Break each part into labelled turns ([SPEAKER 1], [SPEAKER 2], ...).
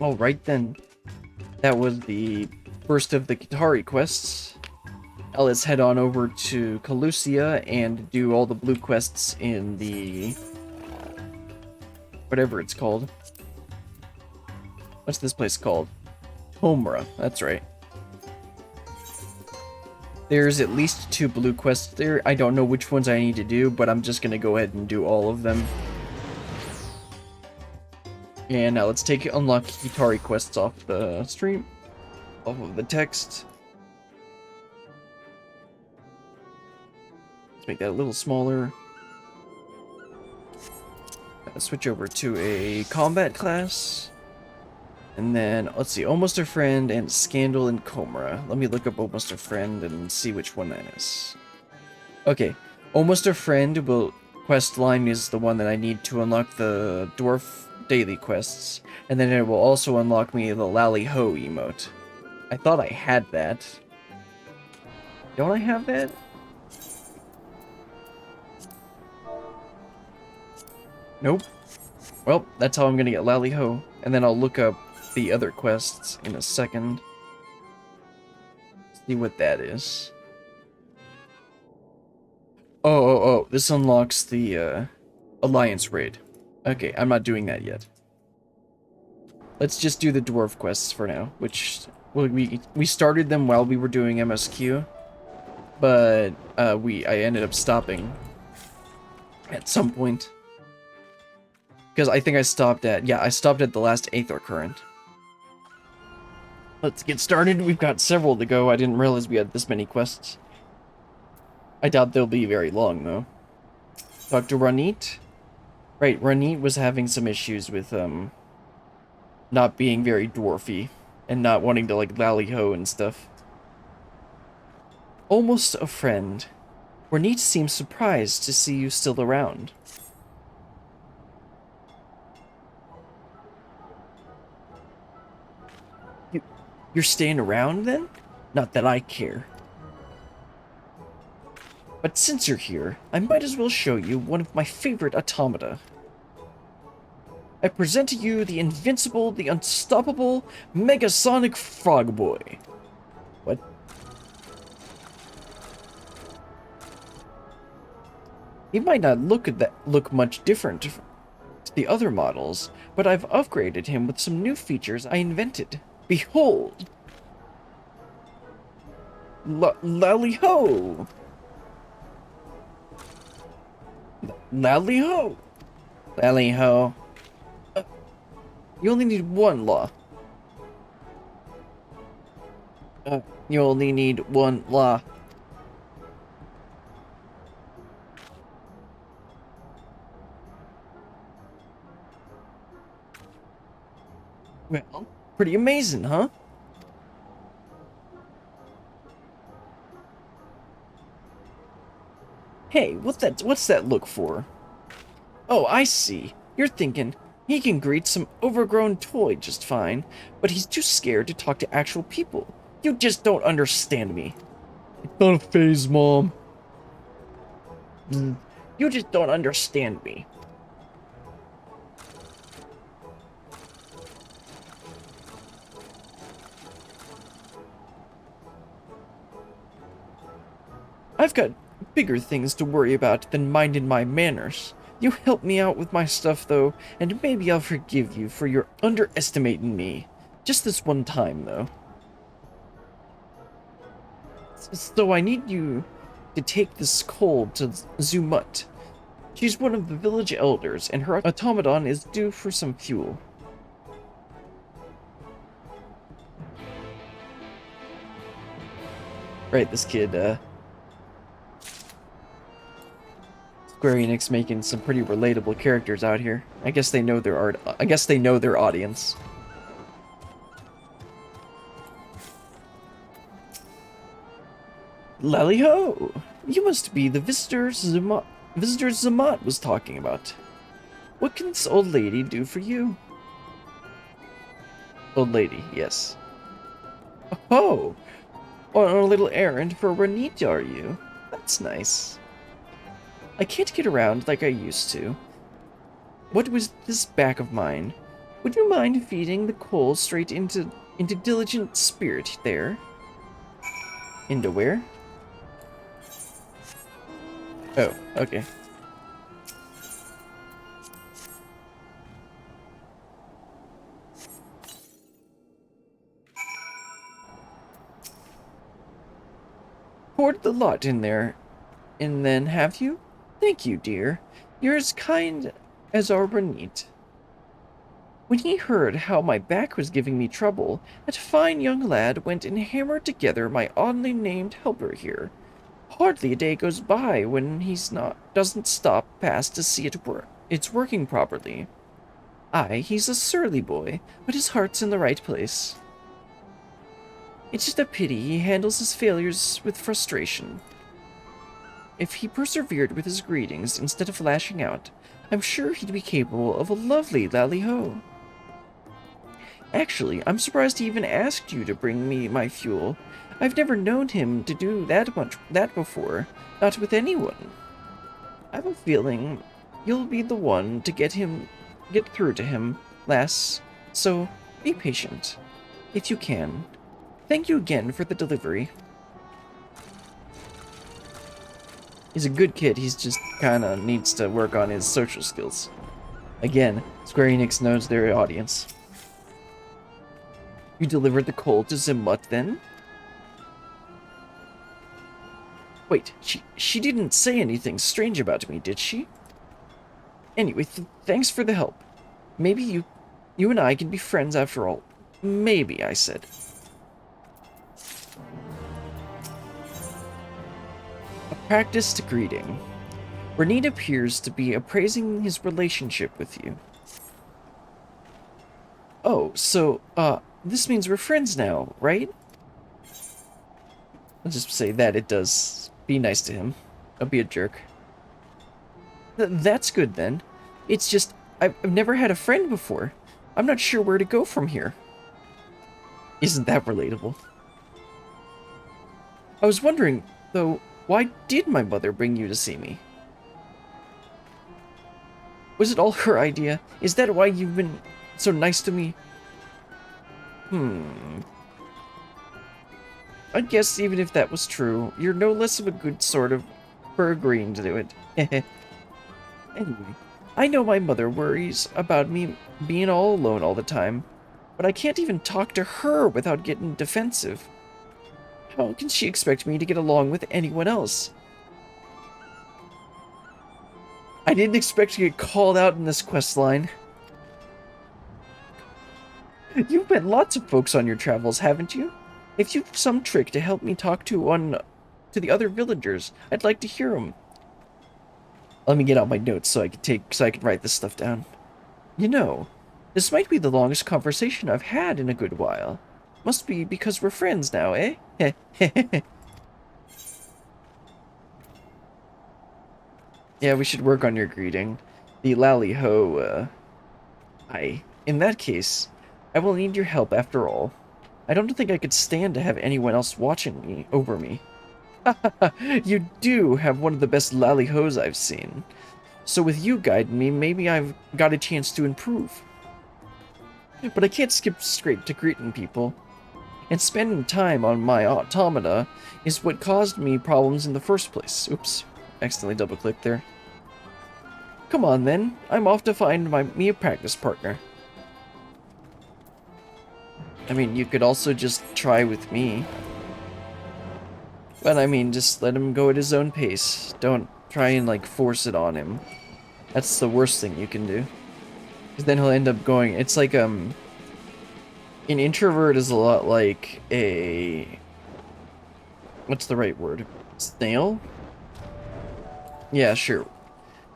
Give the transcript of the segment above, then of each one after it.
[SPEAKER 1] Alright then. That was the first of the Qatari quests. Now let's head on over to Calusia and do all the blue quests in the... whatever it's called. What's this place called? Tomra, that's right. There's at least 2 blue quests there. I don't know which ones I need to do, but I'm just gonna go ahead and do all of them. And now let's take unlock Qatari quests off the stream. Off of the text. Let's make that a little smaller. Switch over to a combat class. And then, let's see, Almost a Friend and Scandal and Comra. Let me look up Almost a Friend and see which one that is. Okay, Almost a Friend quest line is the one that I need to unlock the Dwarf daily quests. And then it will also unlock me the Lali-ho emote. I thought I had that. Don't I have that? Nope. Well, that's how I'm gonna get Lali-ho. And then I'll look up the other quests in a second. See what that is. Oh, this unlocks the Alliance raid. Okay, I'm not doing that yet. Let's just do the dwarf quests for now, which we started them while we were doing MSQ, but I ended up stopping at some point. Because I think I stopped at the last Aether Current. Let's get started. We've got several to go. I didn't realize we had this many quests. I doubt they'll be very long, though. Talk to Ronitt. Right, Ronitt was having some issues with, not being very dwarfy. And not wanting to, like, lali-ho and stuff. Almost a Friend. Ronitt seems surprised to see you still around. You're staying around, then? Not that I care. But since you're here, I might as well show you one of my favorite automata. I present to you the invincible, the unstoppable, Megasonic Frog Boy. What? He might not look much different to the other models, but I've upgraded him with some new features I invented. Behold! Lali-ho! Lali-ho! Lali-ho. You only need one law. You only need one law. Well, pretty amazing, huh? Hey, what's that look for? Oh, I see. You're thinking, he can greet some overgrown toy just fine, but he's too scared to talk to actual people. You just don't understand me. It's not a phase, Mom. You just don't understand me. I've got bigger things to worry about than minding my manners. You helped me out with my stuff, though, and maybe I'll forgive you for your underestimating me. Just this one time, though. So I need you to take this coal to Zumut. She's one of the village elders, and her automaton is due for some fuel. Right, this kid, Square Enix making some pretty relatable characters out here. I guess they know their art. I guess they know their audience. Lali-ho! You must be the visitor Zamat was talking about. What can this old lady do for you? Old lady, yes. Oh! On a little errand for Ronitt, are you? That's nice. I can't get around like I used to. What was this back of mine? Would you mind feeding the coal straight into diligent spirit there? Into where? Oh, okay. Poured the lot in there, and then have you? Thank you, dear. You're as kind as our Ronitt. When he heard how my back was giving me trouble, that fine young lad went and hammered together my oddly named helper here. Hardly a day goes by when doesn't stop past to see it's working properly. Aye, he's a surly boy, but his heart's in the right place. It's just a pity he handles his failures with frustration. If he persevered with his greetings instead of lashing out, I'm sure he'd be capable of a lovely lali-ho. Actually, I'm surprised he even asked you to bring me my fuel. I've never known him to do that before, not with anyone. I have a feeling you'll be the one to get through to him, lass. So be patient, if you can. Thank you again for the delivery. He's a good kid, he's just kinda needs to work on his social skills. Again, Square Enix knows their audience. You delivered the coal to Zimut then? Wait, she didn't say anything strange about me, did she? Anyway, thanks for the help. Maybe you and I can be friends after all. Maybe, I said. A practiced greeting. Ronitt appears to be appraising his relationship with you. Oh, so, this means we're friends now, right? I'll just say that it does. Be nice to him. Don't be a jerk. That's good, then. It's just, I've never had a friend before. I'm not sure where to go from here. Isn't that relatable? I was wondering, though, why did my mother bring you to see me? Was it all her idea? Is that why you've been so nice to me? I guess even if that was true, you're no less of a good sort of for agreeing to do it. Anyway, I know my mother worries about me being all alone all the time, but I can't even talk to her without getting defensive. How can she expect me to get along with anyone else? I didn't expect to get called out in this quest line. You've met lots of folks on your travels, haven't you? If you've some trick to help me talk to the other villagers, I'd like to hear them. Let me get out my notes so I can write this stuff down. You know, this might be the longest conversation I've had in a good while. Must be because we're friends now, eh? Yeah, we should work on your greeting. The lali-ho, in that case, I will need your help after all. I don't think I could stand to have anyone else watching over me. You do have one of the best lali-hos I've seen. So with you guiding me, maybe I've got a chance to improve. But I can't skip straight to greeting people. And spending time on my automata is what caused me problems in the first place. Oops, accidentally double-clicked there. Come on then, I'm off to find me a practice partner. I mean, you could also just try with me. But I mean, just let him go at his own pace. Don't try and, like, force it on him. That's the worst thing you can do. Because then he'll end up going... It's like, an introvert is a lot like a... What's the right word? Snail? Yeah, sure.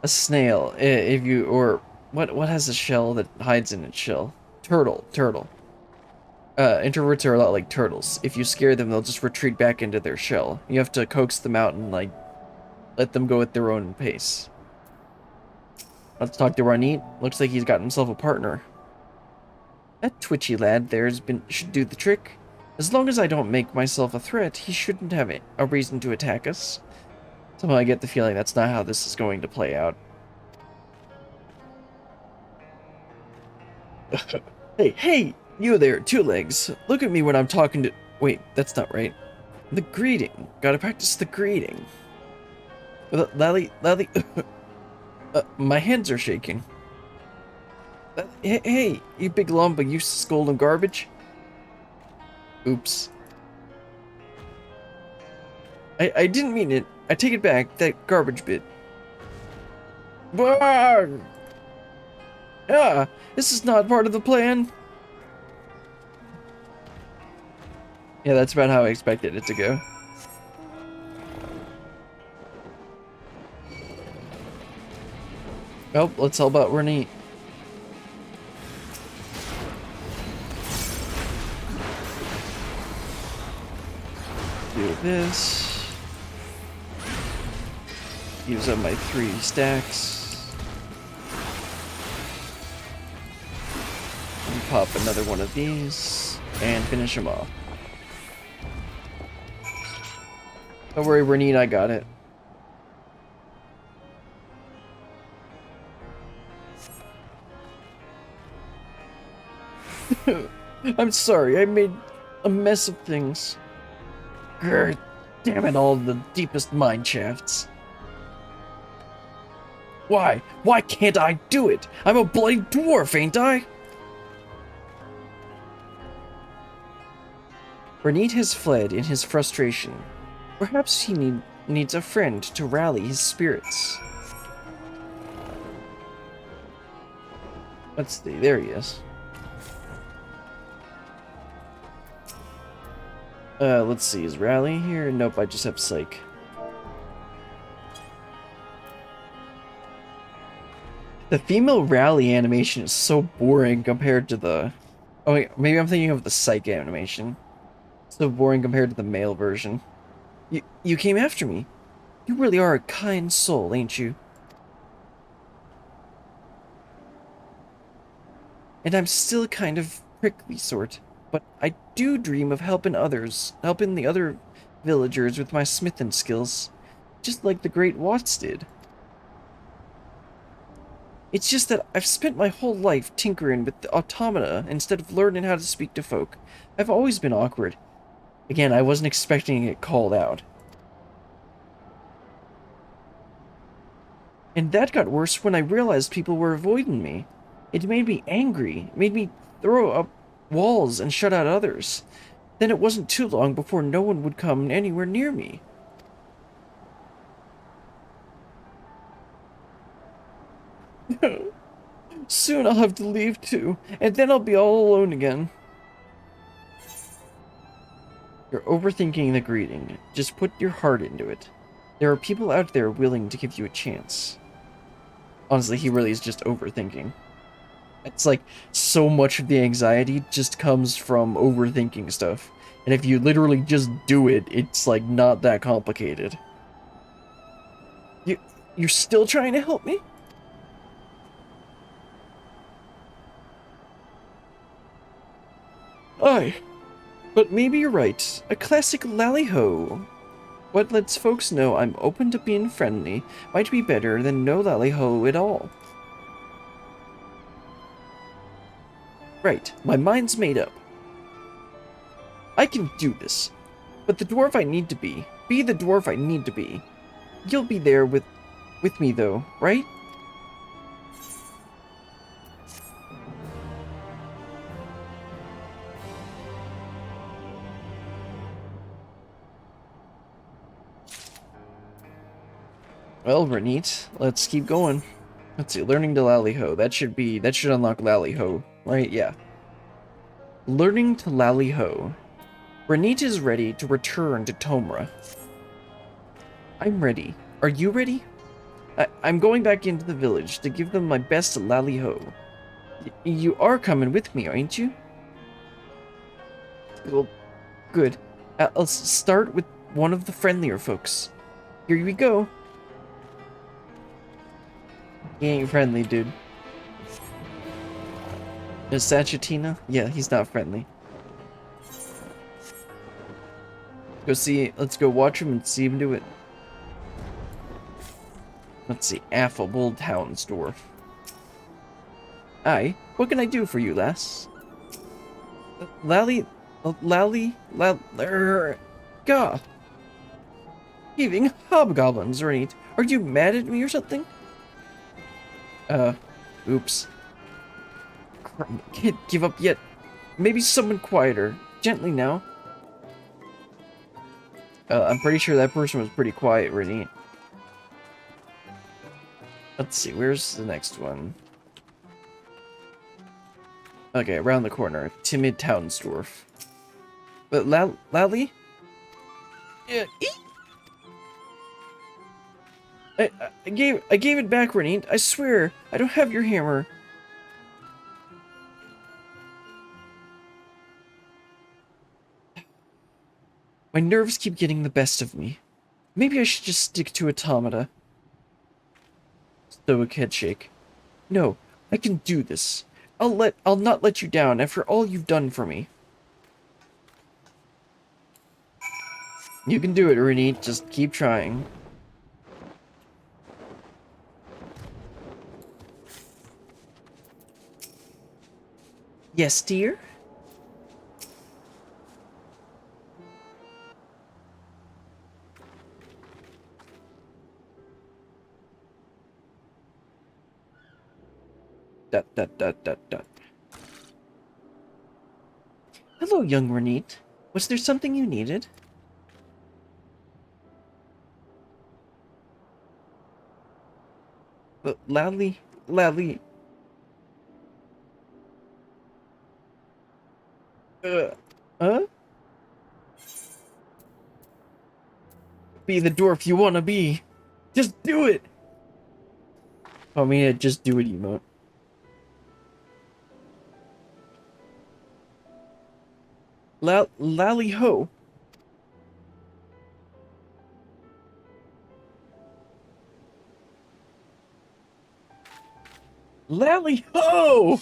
[SPEAKER 1] A snail. If you... Or... What has a shell that hides in its shell? Turtle. Introverts are a lot like turtles. If you scare them, they'll just retreat back into their shell. You have to coax them out and, like, let them go at their own pace. Let's talk to Ronitt. Looks like he's got himself a partner. That twitchy lad should do the trick. As long as I don't make myself a threat, he shouldn't have a reason to attack us. Somehow I get the feeling that's not how this is going to play out. Hey, hey! You there, two legs. Look at me when I'm talking to... Wait, that's not right. The greeting. Gotta practice the greeting. Lali... my hands are shaking. Hey, you big lump of useless golden garbage. Oops. I didn't mean it. I take it back, that garbage bit. Barn! Ah, this is not part of the plan. Yeah, that's about how I expected it to go. Oh, let's all about Ronitt. Do this. Use up my 3 stacks. And pop another one of these. And finish him off. Don't worry, Ronitt, I got it. I'm sorry, I made a mess of things. Grr, damn it, all the deepest mine shafts. Why? Why can't I do it? I'm a bloody dwarf, ain't I? Ronitt has fled in his frustration. Perhaps he needs a friend to rally his spirits. Let's see, there he is. Let's see, is Rally here? Nope, I just have Psych. The female Rally animation is so boring compared to the... Oh wait, maybe I'm thinking of the Psych animation. So boring compared to the male version. You came after me. You really are a kind soul, ain't you? And I'm still kind of prickly sort. But I do dream of helping the other villagers with my smithing skills, just like the great Watts did. It's just that I've spent my whole life tinkering with the automata instead of learning how to speak to folk. I've always been awkward. Again, I wasn't expecting to get called out. And that got worse when I realized people were avoiding me. It made me angry. It made me throw up walls and shut out others. Then it wasn't too long before no one would come anywhere near me. Soon I'll have to leave too, and then I'll be all alone again. You're overthinking the greeting. Just put your heart into it. There are people out there willing to give you a chance. Honestly, he really is just overthinking. It's like, so much of the anxiety just comes from overthinking stuff. And if you literally just do it, it's like not that complicated. You're still trying to help me? Aye. But maybe you're right. A classic lali-ho. What lets folks know I'm open to being friendly might be better than no lali-ho at all. Right, my mind's made up. I can do this. But the dwarf I need to be the dwarf I need to be. You'll be there with me though, right? Well, Ronitt, let's keep going. Let's see, learning to lali-ho. That should unlock lali-ho, right? Yeah. Learning to lali-ho. Ronitt is ready to return to Tomra. I'm ready. Are you ready? I'm going back into the village to give them my best lali-ho. You are coming with me, aren't you? Well, good. Let's start with one of the friendlier folks. Here we go. He ain't friendly, dude. Is Sachatina? Yeah, he's not friendly. Let's go watch him and see him do it. Let's see, affable Townsdorf. Aye, What can I do for you, lass? Lally... Gah! Heaving hobgoblins, Ronitt. Are you mad at me or something? Oops. Can't give up yet. Maybe someone quieter. Gently now. I'm pretty sure that person was pretty quiet, Ronitt. Let's see, where's the next one? Okay, around the corner. Timid Dwarf. But Lali? Yeah, I gave it back, Ronitt. I swear, I don't have your hammer. My nerves keep getting the best of me. Maybe I should just stick to automata. Stoic headshake. No, I can do this. I'll not let you down after all you've done for me. You can do it, Ronitt. Just keep trying. Yes, dear? Dot. Hello, young Ronitt. Was there something you needed? Lali... Uh, huh? Be the dwarf you wanna be. Just do it! Oh, I mean, just do it emote. Lali-ho. Lali-ho!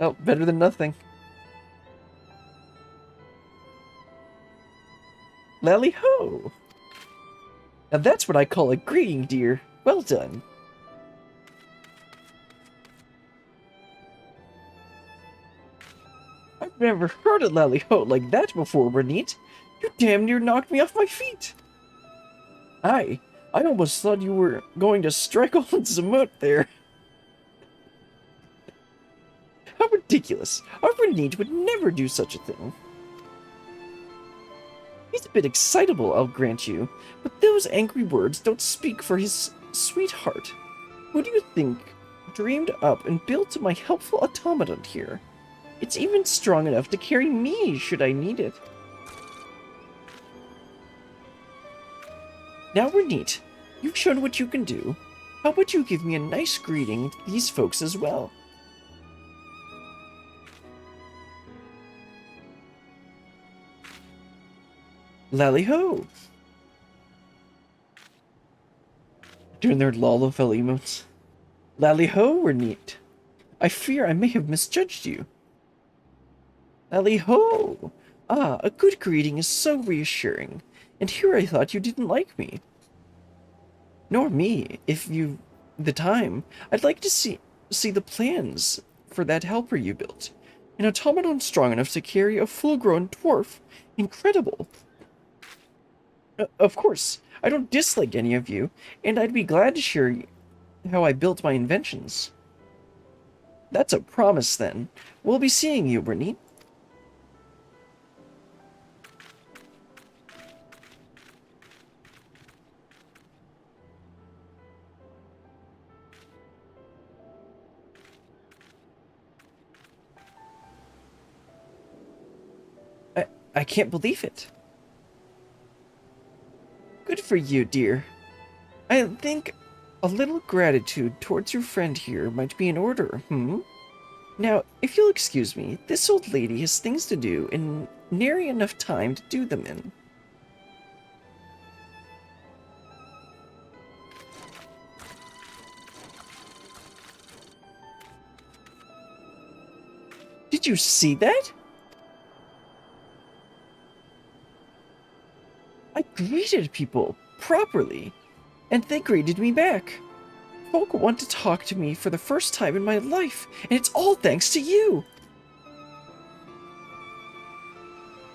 [SPEAKER 1] Oh, better than nothing. Lali-ho! Now that's what I call a greeting, dear. Well done. I've never heard a lali-ho like that before, Ronitt. You damn near knocked me off my feet. I almost thought you were going to strike on Zamut there. How ridiculous. Our Ronitt would never do such a thing. He's a bit excitable, I'll grant you, but those angry words don't speak for his sweetheart. Who do you think dreamed up and built my helpful automaton here? It's even strong enough to carry me should I need it. Now, Ronitt, you've shown what you can do. How about you give me a nice greeting to these folks as well? Lali-ho! Doing their Lolofel emotes. Lali-ho, Ronitt. I fear I may have misjudged you. Lali-ho! Ah, a good greeting is so reassuring. And here I thought you didn't like me. Nor me, if you've the time. I'd like to see the plans for that helper you built. An automaton strong enough to carry a full-grown dwarf. Incredible. Of course, I don't dislike any of you, and I'd be glad to share how I built my inventions. That's a promise, then. We'll be seeing you, Ronitt. I can't believe it. Good for you, dear. I think a little gratitude towards your friend here might be in order, Now, if you'll excuse me, this old lady has things to do and nary enough time to do them in. Did you see that? I greeted people properly, and they greeted me back. Folk want to talk to me for the first time in my life, and it's all thanks to you!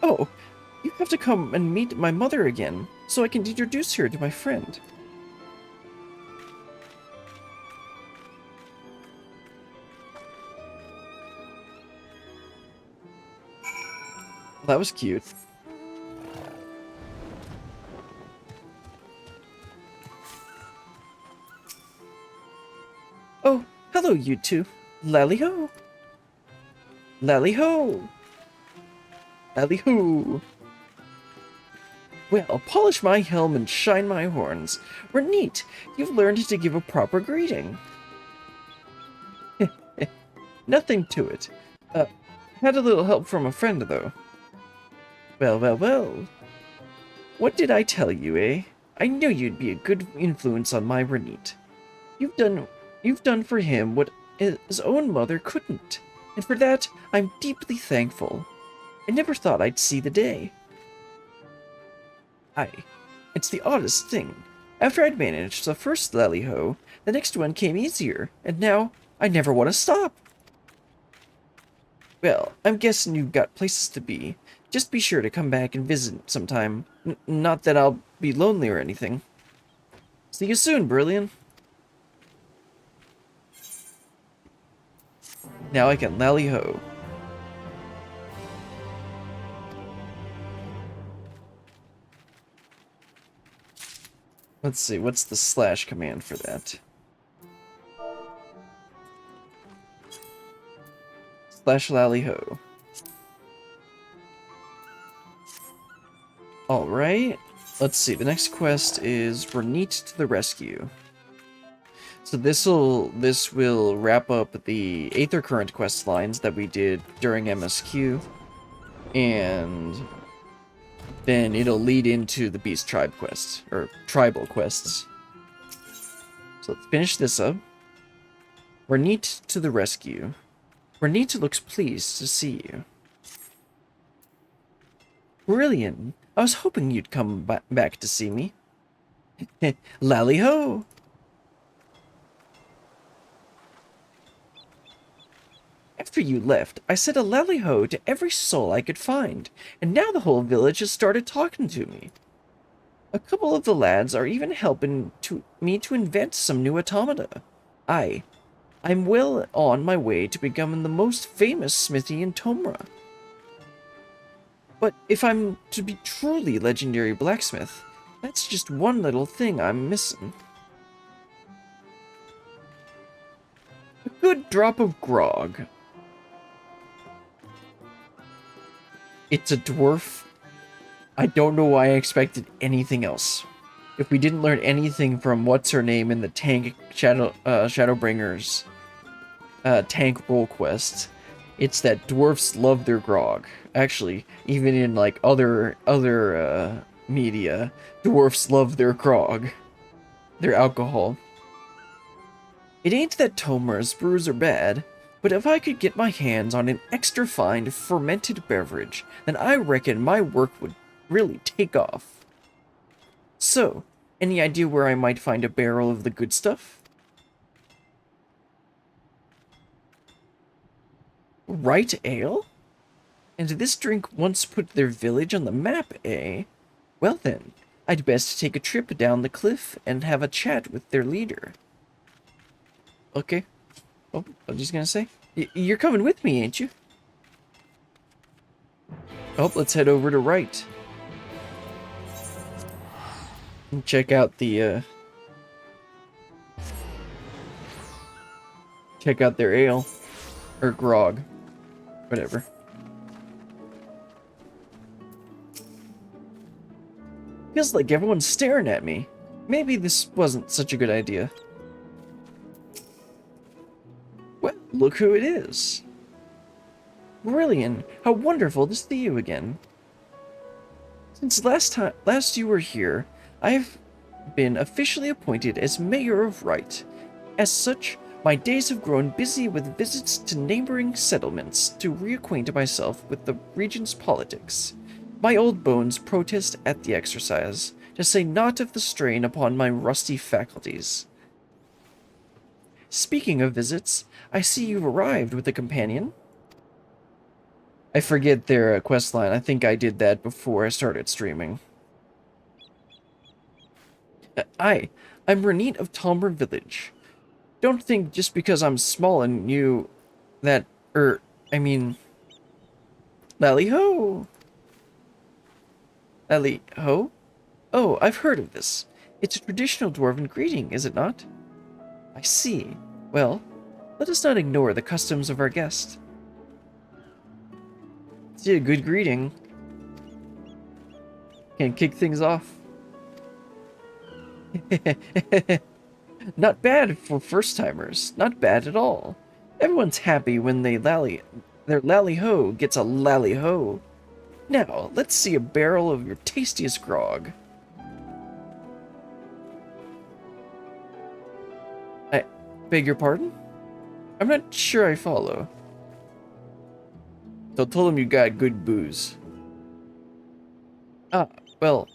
[SPEAKER 1] Oh, you have to come and meet my mother again, so I can introduce her to my friend. That was cute. Oh, hello, you two. Lali-ho. Lali-ho. Lali-ho. Well, polish my helm and shine my horns. Ronitt, you've learned to give a proper greeting. Nothing to it. Had a little help from a friend, though. Well, well, well. What did I tell you, eh? I knew you'd be a good influence on my Ronitt. You've done for him what his own mother couldn't, and for that I'm deeply thankful. I never thought I'd see the day. It's the oddest thing. After I'd managed the first lali-ho, the next one came easier, and now I never want to stop. Well, I'm guessing you've got places to be. Just be sure to come back and visit sometime. Not that I'll be lonely or anything. See you soon, Brilliant. Now I can lali-ho. Let's see, what's the slash command for that? Slash lali-ho. Alright, let's see, the next quest is Ronitt to the rescue. So this will wrap up the Aether Current quest lines that we did during MSQ, and then it'll lead into the Beast Tribe quest, or Tribal quests. So let's finish this up. Ronitt to the rescue. Ronitt looks pleased to see you. Brilliant! I was hoping you'd come back to see me. Lali-ho! After you left, I said a lali-ho to every soul I could find, and now the whole village has started talking to me. A couple of the lads are even helping me to invent some new automata. I'm well on my way to becoming the most famous smithy in Tomra. But if I'm to be truly legendary blacksmith, that's just one little thing I'm missing. A good drop of grog. It's a dwarf. I don't know why I expected anything else. If we didn't learn anything from what's-her-name in the tank Shadowbringers tank role quest, it's that dwarfs love their grog. Actually, even in like other media, dwarfs love their grog, their alcohol. It ain't that Tomra's brews are bad, but if I could get my hands on an extra fine fermented beverage, then I reckon my work would really take off. So, any idea where I might find a barrel of the good stuff? Right ale? And this drink once put their village on the map, eh? Well then, I'd best take a trip down the cliff and have a chat with their leader. Okay. Oh, I was just gonna say. You're coming with me, ain't you? Oh, let's head over to right. And check out the, check out their ale. Or grog. Whatever. Feels like everyone's staring at me. Maybe this wasn't such a good idea. Well, look who it is. Brilliant! How wonderful to see you again. Since last you were here, I've been officially appointed as Mayor of Right. As such, my days have grown busy with visits to neighboring settlements to reacquaint myself with the region's politics. My old bones protest at the exercise, to say naught of the strain upon my rusty faculties. Speaking of visits, I see you've arrived with a companion. I forget their quest line. I think I did that before I started streaming. Hi, I'm Ronitt of Tomra Village. Don't think just because I'm small and you that, I mean, Lali-ho! Lali-ho? Oh, I've heard of this. It's a traditional dwarven greeting, is it not? I see. Well, let us not ignore the customs of our guest. It's a good greeting. Can kick things off. Not bad for first-timers. Not bad at all. Everyone's happy when their lali-ho gets a lali-ho. Now, let's see a barrel of your tastiest grog. I beg your pardon? I'm not sure I follow. So tell them you got good booze. Ah, well,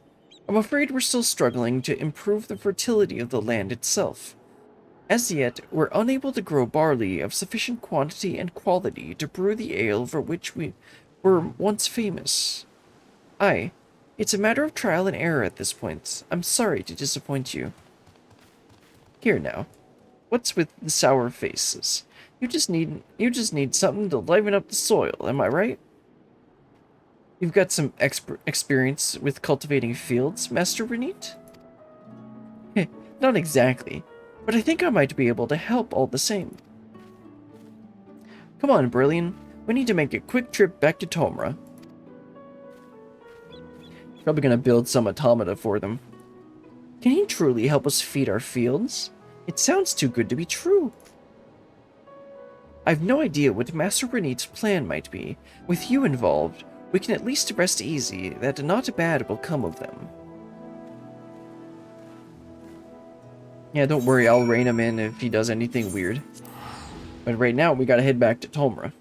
[SPEAKER 1] I'm afraid we're still struggling to improve the fertility of the land itself. As yet, we're unable to grow barley of sufficient quantity and quality to brew the ale for which we were once famous. Aye, it's a matter of trial and error at this point. I'm sorry to disappoint you. Here now, what's with the sour faces? You just need something to liven up the soil, am I right? You've got some experience with cultivating fields, Master Ronitt? Not exactly, but I think I might be able to help all the same. Come on, Brilliant. We need to make a quick trip back to Tomra. Probably gonna build some automata for them. Can he truly help us feed our fields? It sounds too good to be true. I've no idea what Master Ronitt's plan might be. With you involved, we can at least rest easy that not bad will come of them. Yeah, don't worry, I'll rein him in if he does anything weird. But right now, we gotta head back to Tomra.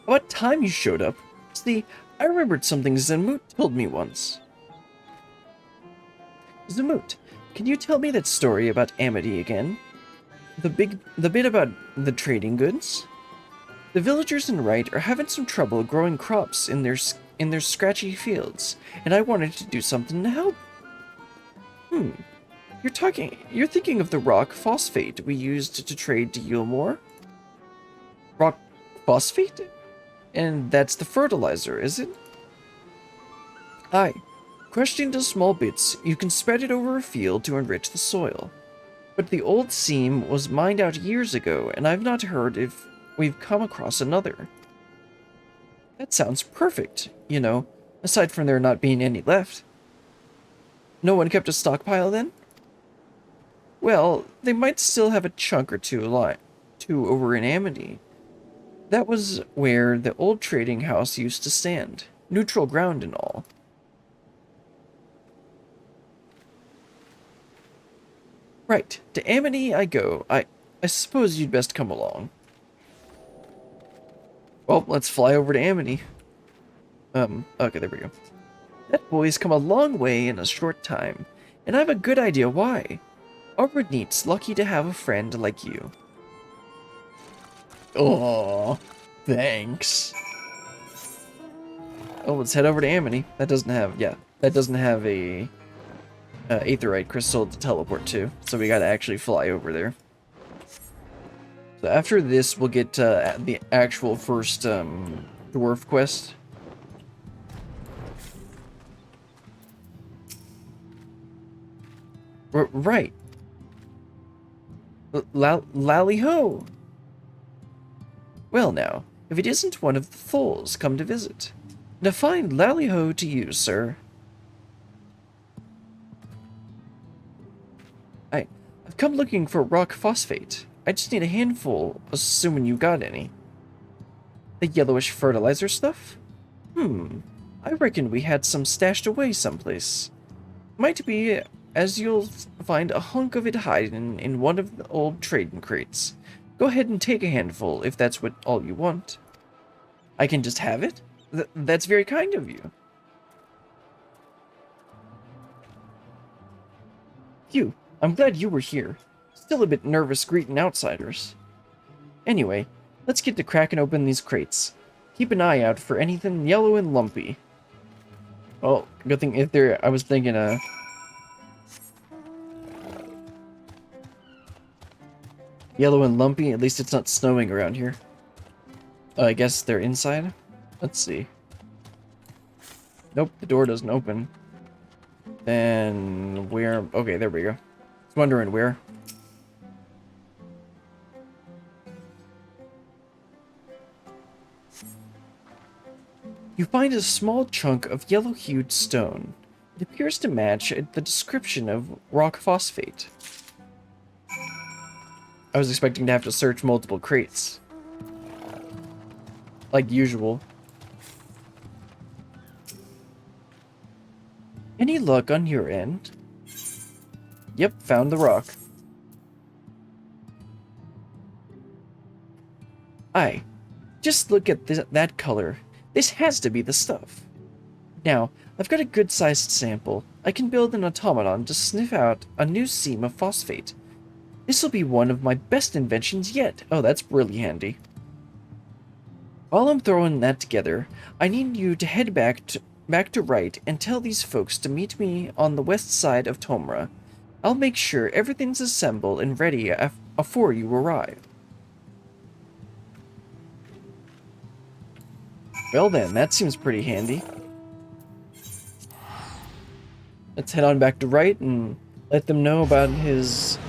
[SPEAKER 1] About time you showed up. See, I remembered something Zemut told me once. Zemut, can you tell me that story about Amity again? The bit about the trading goods? The villagers in Wright are having some trouble growing crops in their scratchy fields, and I wanted to do something to help. You're thinking of the rock phosphate we used to trade to Yulmore? Rock phosphate? And that's the fertilizer, is it? Aye. Crushed into small bits, you can spread it over a field to enrich the soil. But the old seam was mined out years ago, and I've not heard if we've come across another. That sounds perfect, you know, aside from there not being any left. No one kept a stockpile then? Well, they might still have a chunk or two over in Amity. That was where the old trading house used to stand, neutral ground and all. Right, to Amity I go. I suppose you'd best come along. Well, let's fly over to Amity. Okay, there we go. That boy's come a long way in a short time, and I've a good idea why. Our Ronitt's lucky to have a friend like you. Oh, thanks. Oh, let's head over to Amity. That doesn't have a aetherite crystal to teleport to, so we gotta actually fly over there. So after this, we'll get the actual first dwarf quest. Right. Lali-ho! Well now, if it isn't one of the foals come to visit. Now find Lali-ho to you, sir. I've come looking for rock phosphate. I just need a handful, assuming you got any. The yellowish fertilizer stuff? I reckon we had some stashed away someplace. Might be, as you'll find a hunk of it hiding in one of the old trading crates. Go ahead and take a handful if that's all you want. I can just have it? That's very kind of you. Phew, I'm glad you were here. Still a bit nervous greeting outsiders. Anyway, let's get to cracking open these crates. Keep an eye out for anything yellow and lumpy. Well, good thing if there, I was thinking, yellow and lumpy, at least it's not snowing around here. I guess they're inside? Let's see. Nope, the door doesn't open. Then where? Okay, there we go. I was wondering where. You find a small chunk of yellow-hued stone. It appears to match the description of rock phosphate. I was expecting to have to search multiple crates. Like usual. Any luck on your end? Yep, found the rock. Aye. Just look at that color. This has to be the stuff. Now, I've got a good-sized sample. I can build an automaton to sniff out a new seam of phosphate. This'll be one of my best inventions yet. Oh, that's really handy. While I'm throwing that together, I need you to head back to Wright and tell these folks to meet me on the west side of Tomra. I'll make sure everything's assembled and ready before you arrive. Well then, that seems pretty handy. Let's head on back to Wright and let them know about his...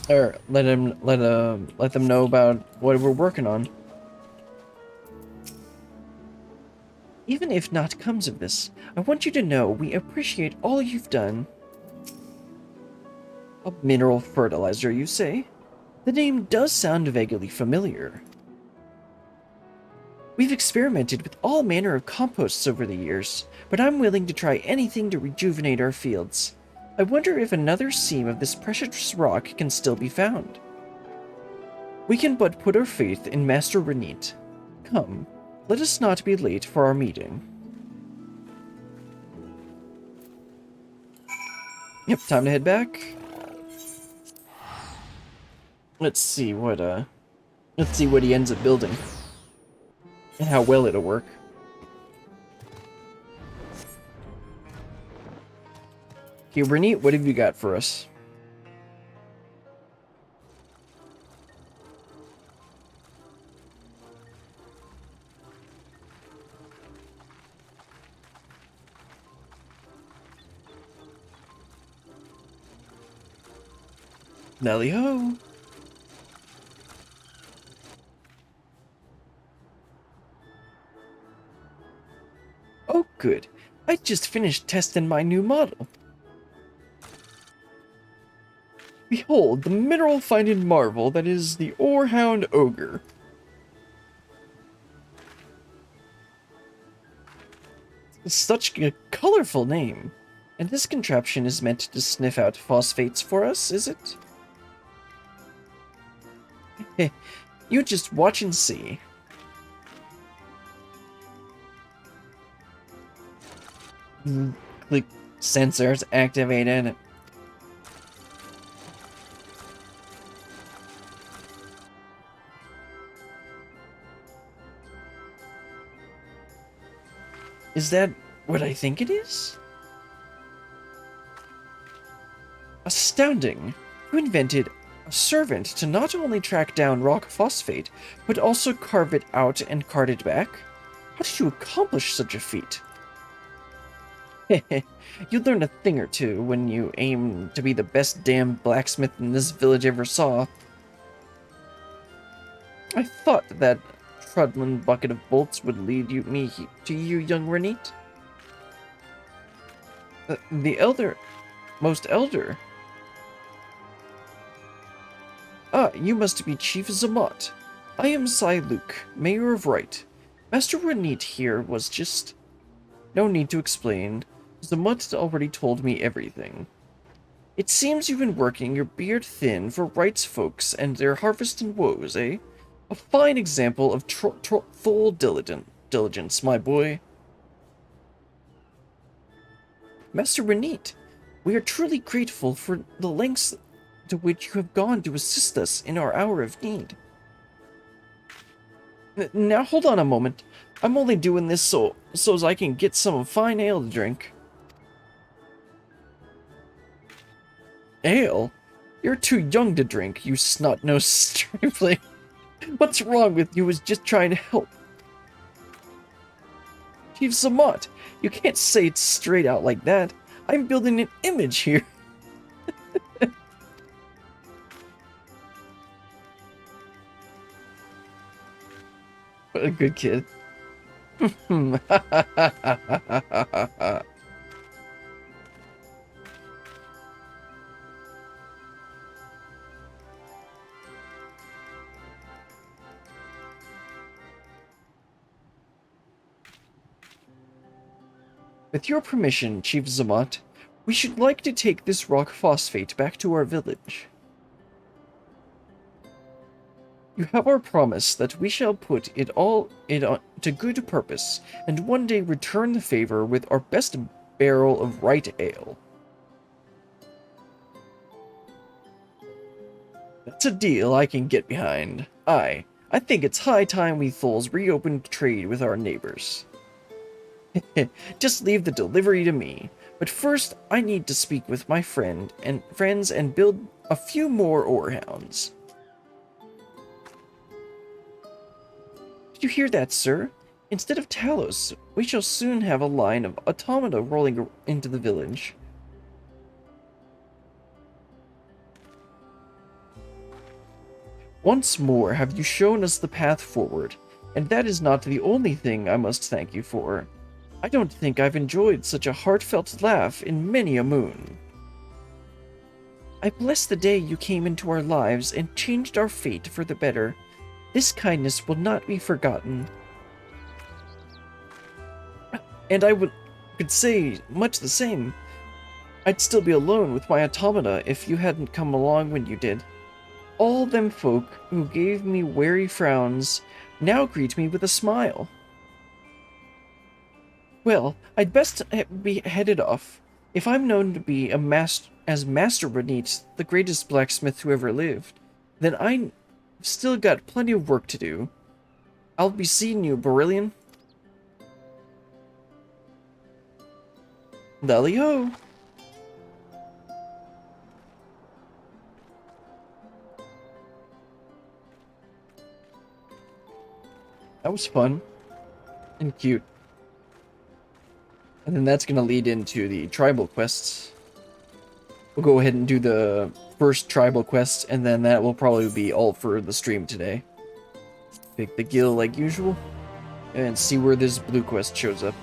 [SPEAKER 1] Or let them know about what we're working on. Even if naught comes of this, I want you to know we appreciate all you've done. A mineral fertilizer, you say? The name does sound vaguely familiar. We've experimented with all manner of composts over the years, but I'm willing to try anything to rejuvenate our fields. I wonder if another seam of this precious rock can still be found. We can but put our faith in Master Ronitt. Come, let us not be late for our meeting. Yep, time to head back. Let's see what he ends up building. And how well it'll work. Okay, Ronitt, what have you got for us? Lali-ho. Oh, good. I just finished testing my new model. Behold, the mineral-finding marvel that is the Orehound Ogre. Such a colorful name. And this contraption is meant to sniff out phosphates for us, is it? Heh, you just watch and see. Click sensors activated. Is that what I think it is? Astounding! You invented a servant to not only track down rock phosphate, but also carve it out and cart it back? How did you accomplish such a feat? Heh, you'd learn a thing or two when you aim to be the best damn blacksmith in this village ever saw. I thought that Trudlin bucket of bolts would lead me to you, young Ronitt. The most elder. Ah, you must be Chief Zamot. I am Luke, Mayor of Wright. Master Ronitt here was just... No need to explain. Zamot already told me everything. It seems you've been working your beard thin for Wright's folks and their harvest and woes, eh? A fine example of full diligence, my boy. Master Ronitt, we are truly grateful for the lengths to which you have gone to assist us in our hour of need. Now hold on a moment. I'm only doing this so as I can get some fine ale to drink. Ale? You're too young to drink, you snot-nosed stripling. What's wrong with you is just trying to help. Chief Zamat, you can't say it straight out like that. I'm building an image here. What a good kid. With your permission, Chief Zamat, we should like to take this rock phosphate back to our village. You have our promise that we shall put it all to good purpose, and one day return the favor with our best barrel of right ale. That's a deal I can get behind. I think it's high time we Thulls reopened trade with our neighbors. Just leave the delivery to me. But first, I need to speak with my friends and build a few more orehounds. Did you hear that, sir? Instead of Talos, we shall soon have a line of automata rolling into the village. Once more have you shown us the path forward, and that is not the only thing I must thank you for. I don't think I've enjoyed such a heartfelt laugh in many a moon. I bless the day you came into our lives and changed our fate for the better. This kindness will not be forgotten. And I could say much the same. I'd still be alone with my automata if you hadn't come along when you did. All them folk who gave me wary frowns now greet me with a smile. Well, I'd best be headed off. If I'm known to be as Master Ronitt, the greatest blacksmith who ever lived, then I've still got plenty of work to do. I'll be seeing you, Berillion. Lali-ho. That was fun and cute. And then that's going to lead into the tribal quests. We'll go ahead and do the first tribal quest, and then that will probably be all for the stream today. Pick the guild like usual, and see where this blue quest shows up.